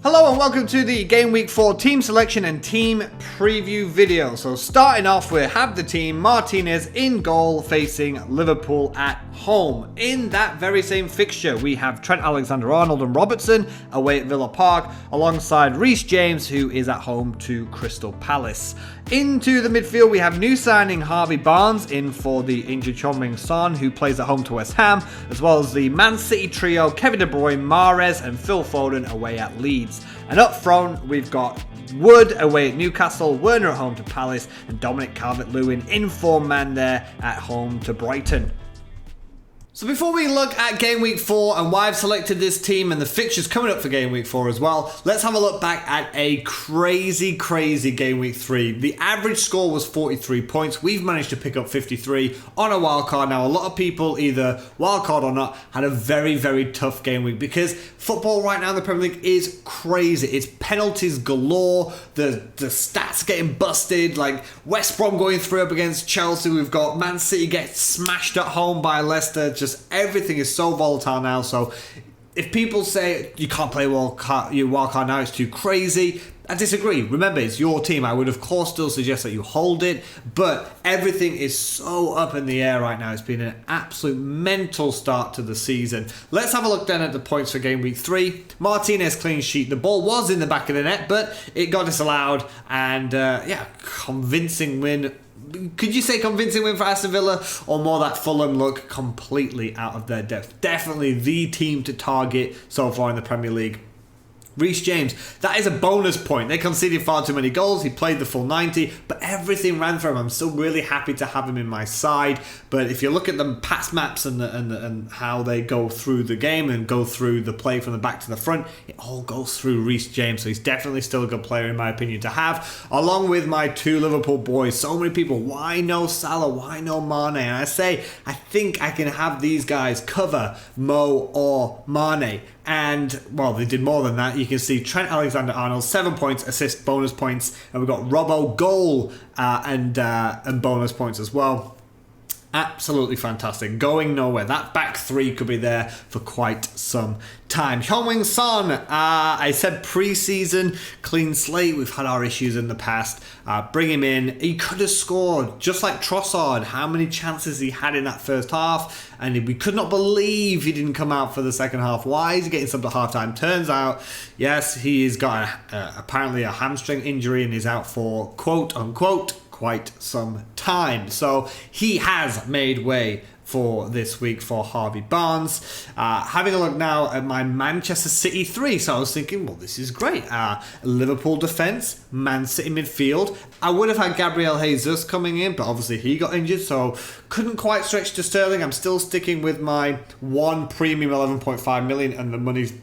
Hello and welcome to the Game Week 4 team selection and team preview video. So starting off, we have the team Martinez in goal facing Liverpool at home. In that very same fixture, we have Trent Alexander-Arnold and Robertson away at Villa Park alongside Reece James, who is at home to Crystal Palace. Into the midfield, we have new signing Harvey Barnes in for the injured Heung-min Son, who plays at home to West Ham, as well as the Man City trio Kevin De Bruyne, Mahrez and Phil Foden away at Leeds. And up front, we've got Wood away at Newcastle, Werner at home to Palace, and Dominic Calvert Lewin in form man there at home to Brighton. So before we look at Game Week 4 and why I've selected this team and the fixtures coming up for Game Week 4 as well, let's have a look back at a crazy Game Week 3. The average score was 43 points. We've managed to pick up 53 on a wildcard. Now, a lot of people, either wildcard or not, had a very tough Game Week because football right now in the Premier League is crazy. It's penalties galore. The stats getting busted, like West Brom going 3 up against Chelsea. We've got Man City getting smashed at home by Leicester. Just everything is so volatile now. So if people say you can't play wildcard now, it's too crazy, I disagree. Remember, it's your team. I would of course still suggest that you hold it, but everything is so up in the air right now. It's been an absolute mental start to the season. Let's have a look then at the points for Game Week 3. Martinez clean sheet. The ball was in the back of the net, but it got disallowed, and convincing win. Could you say convincing win for Aston Villa, or more that Fulham look completely out of their depth? Definitely the team to target so far in the Premier League. Reece James, that is a bonus point. They conceded far too many goals. He played the full 90, but everything ran for him. I'm still really happy to have him in my side. But if you look at the pass maps and how they go through the game and go through the play from the back to the front, it all goes through Reece James. So he's definitely still a good player in my opinion to have, along with my two Liverpool boys. So many people, why no Salah? Why no Mane? And I think I can have these guys cover Mo or Mane. And, well, they did more than that. You can see Trent Alexander-Arnold, 7 points, assist, bonus points. And we've got Robbo, goal, and bonus points as well. Absolutely fantastic. Going nowhere. That back three could be there for quite some time. Heung-min Son, I said pre-season, clean slate. We've had our issues in the past. Bring him in. He could have scored, just like Trossard. How many chances he had in that first half. And we could not believe he didn't come out for the second half. Why is he getting subbed at halftime? Turns out, yes, he's got apparently a hamstring injury and is out for quote-unquote quite some time. So he has made way for this week for Harvey Barnes. Having a look now at my Manchester City 3. So I was thinking, well, this is great. Liverpool defence, Man City midfield. I would have had Gabriel Jesus coming in, but obviously he got injured, so couldn't quite stretch to Sterling. I'm still sticking with my one premium 11.5 million, and the money's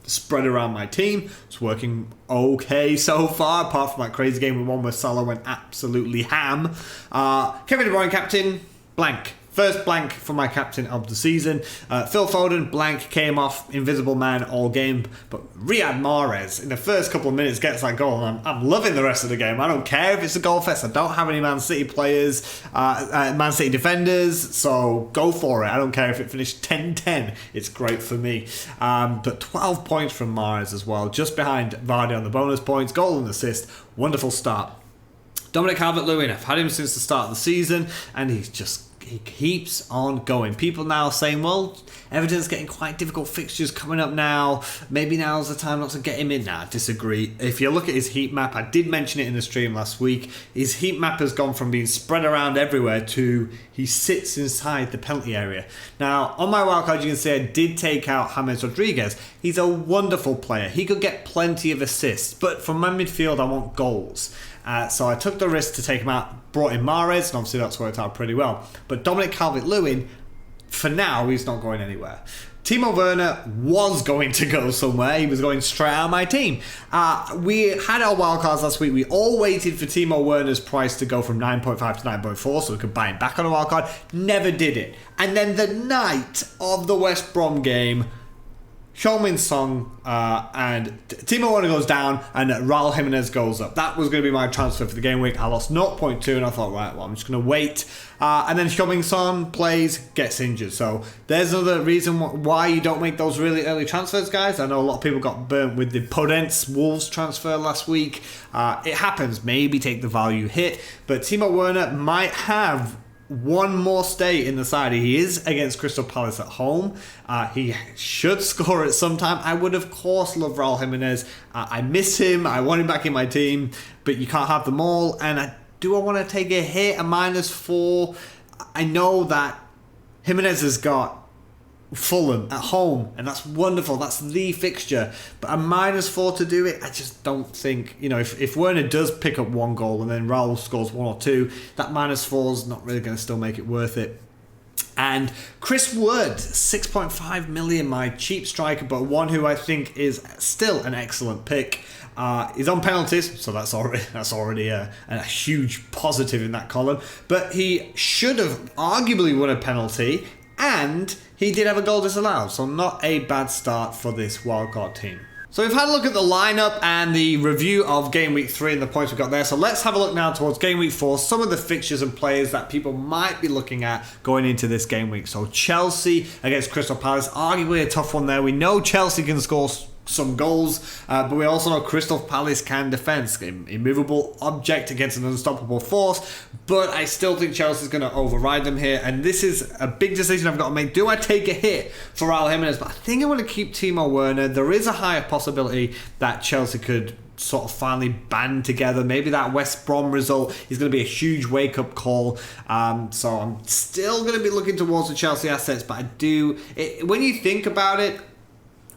spread around my team. It's working okay so far, apart from that crazy game we won where Salah went absolutely ham. Kevin De Bruyne captain, blank. First blank for my captain of the season. Phil Foden, blank, came off, invisible man all game. But Riyad Mahrez, in the first couple of minutes, gets that goal. And I'm loving the rest of the game. I don't care if it's a goal fest. I don't have any Man City players, Man City defenders, so go for it. I don't care if it finished 10-10. It's great for me. But 12 points from Mahrez as well, just behind Vardy on the bonus points. Goal and assist. Wonderful start. Dominic Calvert Lewin, I've had him since the start of the season, and he keeps on going. People now saying, well, Everton's getting quite difficult fixtures coming up now. Maybe now's the time not to get him in. Nah, I disagree. If you look at his heat map, I did mention it in the stream last week, his heat map has gone from being spread around everywhere to he sits inside the penalty area. Now, on my wildcard, you can see I did take out James Rodriguez. He's a wonderful player. He could get plenty of assists, but from my midfield, I want goals. So I took the risk to take him out, brought in Mahrez, and obviously that's worked out pretty well. But Dominic Calvert-Lewin, for now, he's not going anywhere. Timo Werner was going to go somewhere. He was going straight out of my team. We had our wildcards last week. We all waited for Timo Werner's price to go from 9.5 to 9.4 so we could buy him back on a wildcard. Never did it. And then the night of the West Brom game, Heung-min Son and Timo Werner goes down and Raul Jimenez goes up. That was going to be my transfer for the game week. I lost 0.2 and I thought, right, well, I'm just going to wait. And then Heung-min Son plays, gets injured. So there's another reason why you don't make those really early transfers, guys. I know a lot of people got burnt with the Podence Wolves transfer last week. It happens. Maybe take the value hit. But Timo Werner might have one more stay in the side. He is against Crystal Palace at home. He should score at some time. I would, of course, love Raul Jimenez. I miss him. I want him back in my team. But you can't have them all. And do I want to take a hit, a -4? I know that Jimenez has got Fulham at home, and that's wonderful. That's the fixture. But a -4 to do it, I just don't think, if Werner does pick up one goal and then Raul scores 1 or 2, that -4 is not really going to still make it worth it. And Chris Wood, 6.5 million, my cheap striker, but one who I think is still an excellent pick. He's on penalties, so that's already a huge positive in that column. But he should have arguably won a penalty, and he did have a goal disallowed, so not a bad start for this wildcard team. So we've had a look at the lineup and the review of Game Week 3 and the points we've got there. So let's have a look now towards Game Week 4, some of the fixtures and players that people might be looking at going into this game week. So Chelsea against Crystal Palace, arguably a tough one there. We know Chelsea can score some goals, but we also know Crystal Palace can defend. Immovable object against an unstoppable force, but I still think Chelsea's going to override them here, and this is a big decision I've got to make. Do I take a hit for Raul Jimenez? But I think I want to keep Timo Werner. There is a higher possibility that Chelsea could sort of finally band together. Maybe that West Brom result is going to be a huge wake-up call. So I'm still going to be looking towards the Chelsea assets, but when you think about it,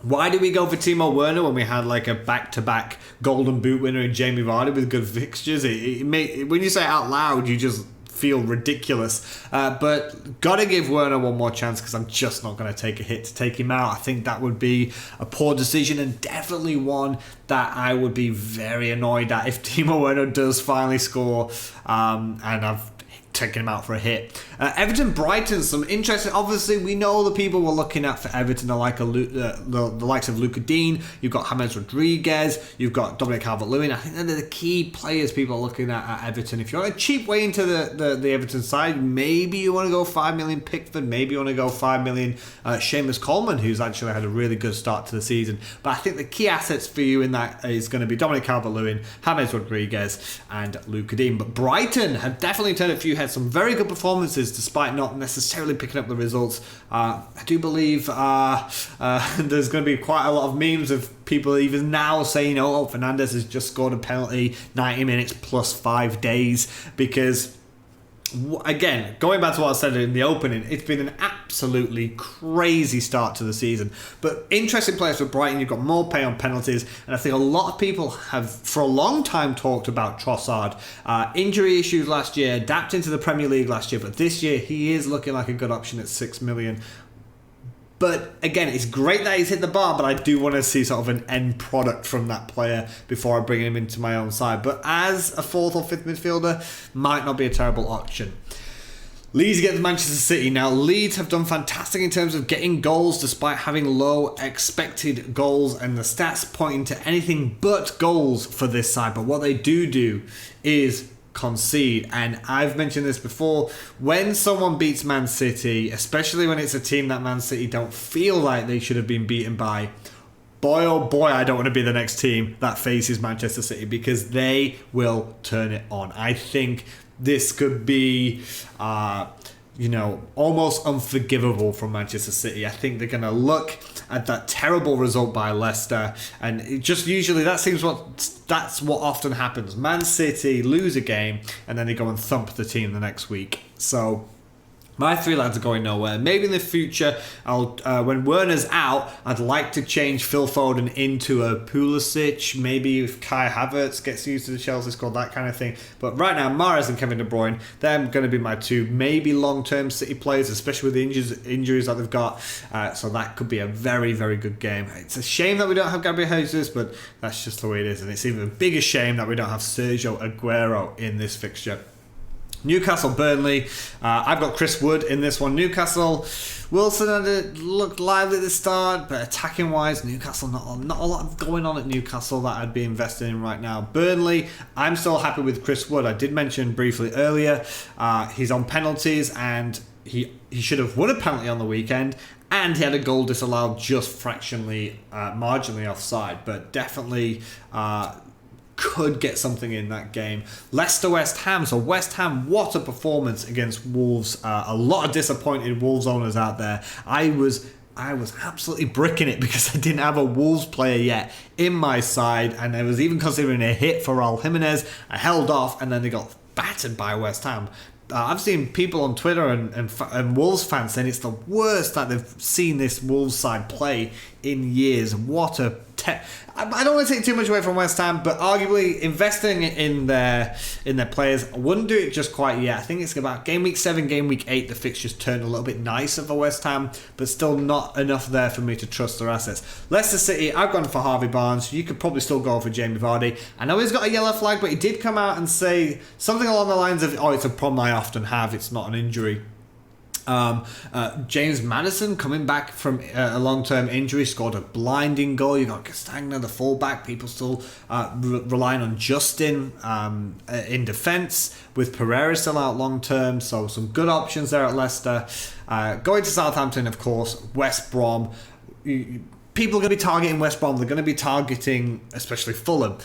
why did we go for Timo Werner when we had like a back-to-back Golden Boot winner in Jamie Vardy with good fixtures? When you say it out loud, you just feel ridiculous. But got to give Werner one more chance because I'm just not going to take a hit to take him out. I think that would be a poor decision and definitely one that I would be very annoyed at if Timo Werner does finally score. And I've taking him out for a hit. Everton-Brighton, some interesting. Obviously, we know the people we're looking at for Everton are like the likes of Luca Dean. You've got James Rodriguez. You've got Dominic Calvert-Lewin. I think they're the key players people are looking at Everton. If you're on a cheap way into the Everton side, maybe you want to go 5 million Pickford. Maybe you want to go 5 million Seamus Coleman, who's actually had a really good start to the season. But I think the key assets for you in that is going to be Dominic Calvert-Lewin, James Rodriguez, and Luca Dean. But Brighton have definitely turned a few heads. Some very good performances despite not necessarily picking up the results. I do believe there's going to be quite a lot of memes of people even now saying, oh, Fernandes has just scored a penalty, 90 minutes plus 5 days, because again, going back to what I said in the opening, it's been an absolutely crazy start to the season. But interesting players for Brighton. You've got more pay on penalties, and I think a lot of people have for a long time talked about Trossard. Injury issues last year, adapting to the Premier League last year, but this year he is looking like a good option at 6 million. But again, it's great that he's hit the bar, but I do want to see sort of an end product from that player before I bring him into my own side. But as a 4th or 5th midfielder, might not be a terrible option. Leeds against Manchester City. Now, Leeds have done fantastic in terms of getting goals despite having low expected goals, and the stats pointing to anything but goals for this side. But what they do is concede, and I've mentioned this before, when someone beats Man City, especially when it's a team that Man City don't feel like they should have been beaten by, boy oh boy, I don't want to be the next team that faces Manchester City, because they will turn it on. I think this could be almost unforgivable from Manchester City. I think they're going to look at that terrible result by Leicester, and it just usually that's what often happens. Man City lose a game and then they go and thump the team the next week. So my 3 lads are going nowhere. Maybe in the future, when Werner's out, I'd like to change Phil Foden into a Pulisic. Maybe if Kai Havertz gets used to the Chelsea squad, that kind of thing. But right now, Mahrez and Kevin De Bruyne, they're going to be my 2 maybe long-term City players, especially with the injuries that they've got. So that could be a very, very good game. It's a shame that we don't have Gabriel Jesus, but that's just the way it is. And it's even a bigger shame that we don't have Sergio Aguero in this fixture. Newcastle, Burnley. I've got Chris Wood in this one. Newcastle, Wilson had looked lively at the start, but attacking wise, Newcastle, not a lot going on at Newcastle that I'd be investing in right now. Burnley, I'm still happy with Chris Wood. I did mention briefly earlier, he's on penalties and he should have won a penalty on the weekend, and he had a goal disallowed just fractionally, marginally offside, but definitely could get something in that game. Leicester West Ham. So West Ham, what a performance against Wolves. A lot of disappointed Wolves owners out there. I was absolutely bricking it because I didn't have a Wolves player yet in my side, and I was even considering a hit for Raul Jimenez. I held off, and then they got battered by West Ham. I've seen people on Twitter and Wolves fans saying it's the worst that they've seen this Wolves side play in years. What a I don't want to take too much away from West Ham, but arguably investing in their players, I wouldn't do it just quite yet. I think it's about game week 7, game week 8, the fixtures turned a little bit nicer for West Ham, but still not enough there for me to trust their assets. Leicester City, I've gone for Harvey Barnes. You could probably still go for Jamie Vardy. I know he's got a yellow flag, but he did come out and say something along the lines of, it's a problem I often have, it's not an injury. James Maddison coming back from a long-term injury, scored a blinding goal. You got Castagna, the fullback. People still relying on Justin in defence, with Pereira still out long-term. So some good options there at Leicester. Going to Southampton, of course. West Brom. People are going to be targeting West Brom. They're going to be targeting especially Fulham.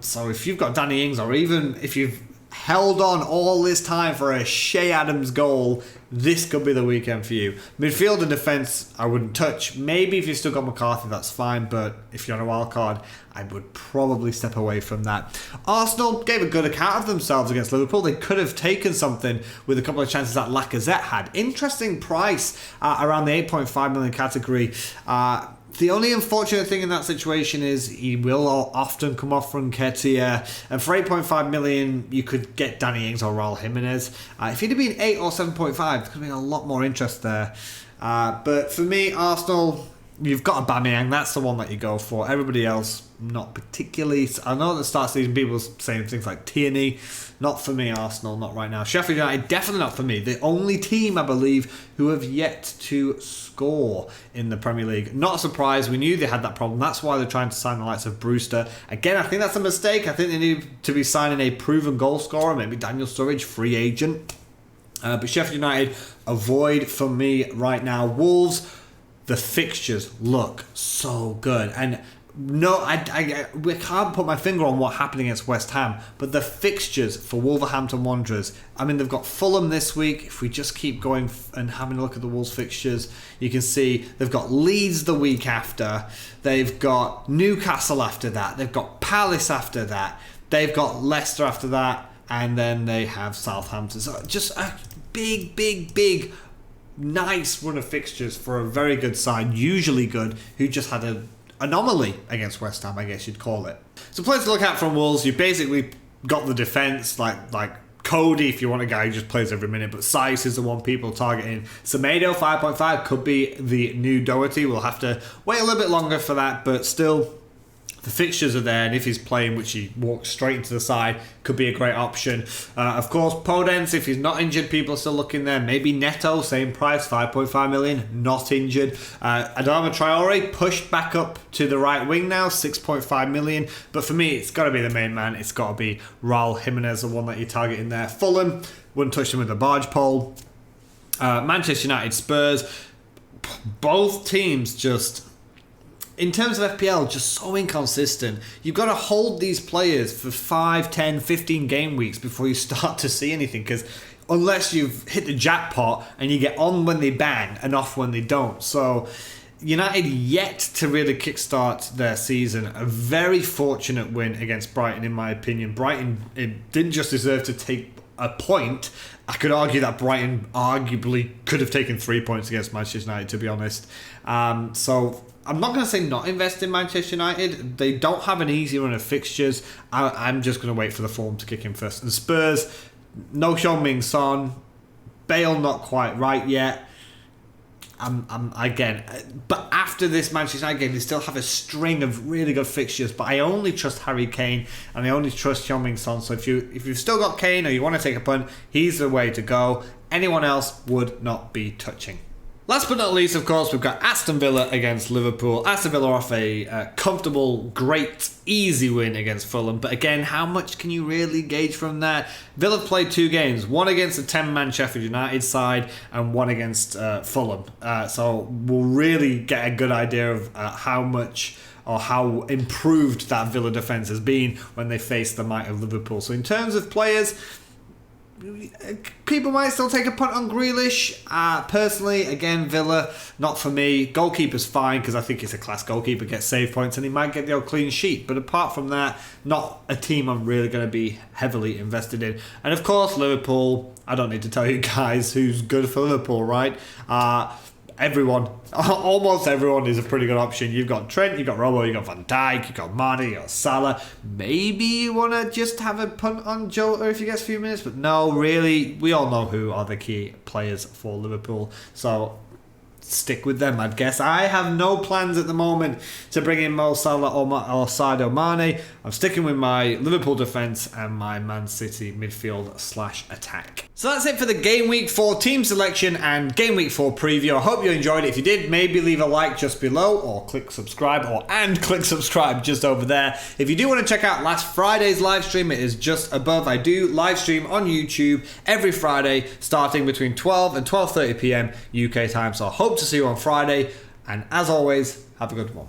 So if you've got Danny Ings, or even if you've held on all this time for a Shea Adams goal, this could be the weekend for you. Midfield and defence, I wouldn't touch. Maybe if you've still got McCarthy, that's fine, but if you're on a wild card, I would probably step away from that. Arsenal gave a good account of themselves against Liverpool. They could have taken something with a couple of chances that Lacazette had. Interesting price around the 8.5 million category. The only unfortunate thing in that situation is he will often come off from Nketiah, and for 8.5 million you could get Danny Ings or Raul Jimenez. If he'd have been 8 or 7.5, there could have been a lot more interest there. But for me, Arsenal, you've got Aubameyang, that's the one that you go for. Everybody else, not particularly. I know at the start of the season people were saying things like Tierney. Not for me, Arsenal, not right now. Sheffield United, definitely not for me. The only team, I believe, who have yet to score in the Premier League. Not a surprise, we knew they had that problem. That's why they're trying to sign the likes of Brewster. Again, I think that's a mistake. I think they need to be signing a proven goal scorer, maybe Daniel Sturridge, free agent. But Sheffield United, avoid for me right now. Wolves, the fixtures look so good. And no, we can't put my finger on what happened against West Ham, but the fixtures for Wolverhampton Wanderers, I mean, they've got Fulham this week. If we just keep going and having a look at the Wolves fixtures, you can see they've got Leeds the week after, they've got Newcastle after that, they've got Palace after that, they've got Leicester after that, and then they have Southampton. So just a big nice run of fixtures for a very good side, usually good, who just had an anomaly against West Ham, I guess you'd call it. So players to look at from Wolves, you basically got the defence, like Cody, if you want a guy who just plays every minute, but Saiss is the one people targeting. Semedo, 5.5, could be the new Doherty. We'll have to wait a little bit longer for that, but still, the fixtures are there, and if he's playing, which he walks straight into the side, could be a great option. Of course, Podence, if he's not injured, people are still looking there. Maybe Neto, same price, 5.5 million, not injured. Adama Traore, pushed back up to the right wing now, 6.5 million. But for me, it's got to be the main man. It's got to be Raul Jimenez, the one that you're targeting there. Fulham, wouldn't touch him with a barge pole. Manchester United, Spurs, both teams just, in terms of FPL, just so inconsistent. You've got to hold these players for 5, 10, 15 game weeks before you start to see anything, because unless you've hit the jackpot and you get on when they bang and off when they don't. So United yet to really kickstart their season. A very fortunate win against Brighton, in my opinion. Brighton, it didn't just deserve to take a point. I could argue that Brighton arguably could have taken 3 points against Manchester United, to be honest. So I'm not going to say not invest in Manchester United. They don't have an easy run of fixtures. I'm just going to wait for the form to kick in first. And Spurs, no Heung-min Son. Bale not quite right yet. But after this Manchester United game, they still have a string of really good fixtures. But I only trust Harry Kane and I only trust Heung-min Son. So if you've still got Kane or you want to take a punt, he's the way to go. Anyone else would not be touching. Last but not least, of course, we've got Aston Villa against Liverpool. Aston Villa off a comfortable, great, easy win against Fulham. But again, how much can you really gauge from that? Villa played 2 games, one against a 10-man Sheffield United side and one against Fulham. So we'll really get a good idea of how much or how improved that Villa defence has been when they face the might of Liverpool. So in terms of players, people might still take a punt on Grealish. Personally, again, Villa, not for me. Goalkeeper's fine because I think he's a class goalkeeper, gets save points, and he might get the old clean sheet. But apart from that, not a team I'm really going to be heavily invested in. And of course, Liverpool, I don't need to tell you guys who's good for Liverpool, right? Everyone, almost everyone is a pretty good option. You've got Trent, you've got Robo, you've got Van Dijk, you've got Mane, you've got Salah. Maybe you want to just have a punt on Jota if he gets a few minutes, but no, really, we all know who are the key players for Liverpool. So stick with them, I'd guess. I have no plans at the moment to bring in Mo Salah or Sadio Mane. I'm sticking with my Liverpool defence and my Man City midfield / attack. So that's it for the Game Week 4 team selection and Game Week 4 preview. I hope you enjoyed it. If you did, maybe leave a like just below or click subscribe and click subscribe just over there. If you do want to check out last Friday's live stream, it is just above. I do live stream on YouTube every Friday starting between 12 and 12:30 p.m. UK time. So I hope to see you on Friday. And as always, have a good one.